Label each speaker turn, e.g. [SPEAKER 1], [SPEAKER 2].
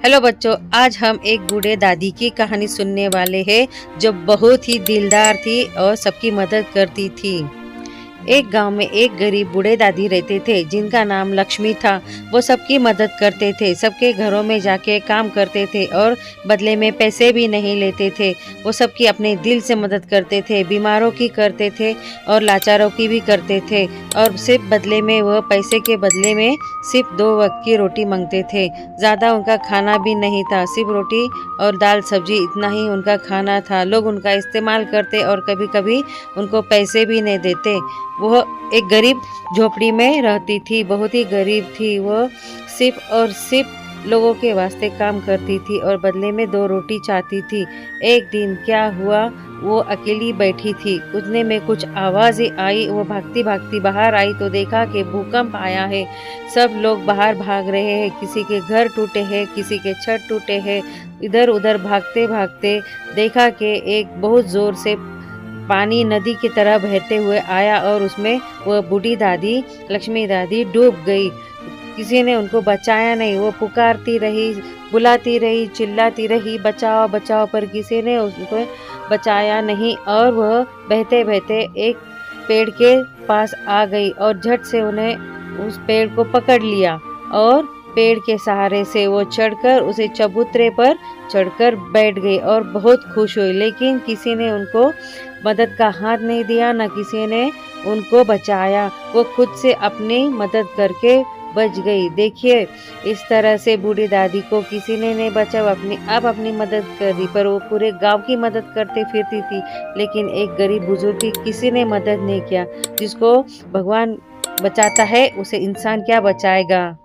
[SPEAKER 1] Hello बच्चों, आज हम एक बूढ़े दादी की कहानी सुनने वाले हैं जो बहुत ही दिलदार थी और सबकी मदद करती थी। एक गांव में एक गरीब बूढ़े दादी रहते थे जिनका नाम लक्ष्मी था। वो सबकी मदद करते थे, सबके घरों में जाके काम करते थे और बदले में पैसे भी नहीं लेते थे। वो सबकी अपने दिल से मदद करते थे, बीमारों की करते थे और लाचारों की भी करते थे। और सिर्फ बदले में वह पैसे के बदले में सिर्फ 2 वक्त की रोटी मांगते थे। ज़्यादा उनका खाना भी नहीं था, सिर्फ रोटी और दाल सब्जी, इतना ही उनका खाना था। लोग उनका इस्तेमाल करते और कभी कभी उनको पैसे भी नहीं देते। वह एक गरीब झोपड़ी में रहती थी, बहुत ही गरीब थी। वह सिर्फ और सिर्फ लोगों के वास्ते काम करती थी और बदले में 2 रोटी चाहती थी। एक दिन क्या हुआ, वो अकेली बैठी थी, उतने में कुछ आवाज़ें आई। वो भागती भागती बाहर आई तो देखा कि भूकंप आया है। सब लोग बाहर भाग रहे हैं, किसी के घर टूटे हैं, किसी के छत टूटे हैं। इधर उधर भागते भागते देखा कि एक बहुत ज़ोर से पानी नदी की तरह बहते हुए आया और उसमें वह बूढ़ी दादी लक्ष्मी दादी डूब गई। किसी ने उनको बचाया नहीं। वो पुकारती रही, बुलाती रही, चिल्लाती रही, बचाओ बचाओ, पर किसी ने उसको बचाया नहीं। और वह बहते बहते एक पेड़ के पास आ गई और झट से उन्हें उस पेड़ को पकड़ लिया और पेड़ के सहारे से वो चढ़कर उसे चबूतरे पर चढ़कर बैठ गई और बहुत खुश हुई। लेकिन किसी ने उनको मदद का हाथ नहीं दिया, न किसी ने उनको बचाया। वो खुद से अपनी मदद करके बच गई। देखिए, इस तरह से बूढ़ी दादी को किसी ने नहीं बचा, वो अपनी मदद कर दी, पर वो पूरे गांव की मदद करते फिरती थी। लेकिन एक गरीब बुजुर्ग की किसी ने मदद नहीं किया। जिसको भगवान बचाता है उसे इंसान क्या बचाएगा।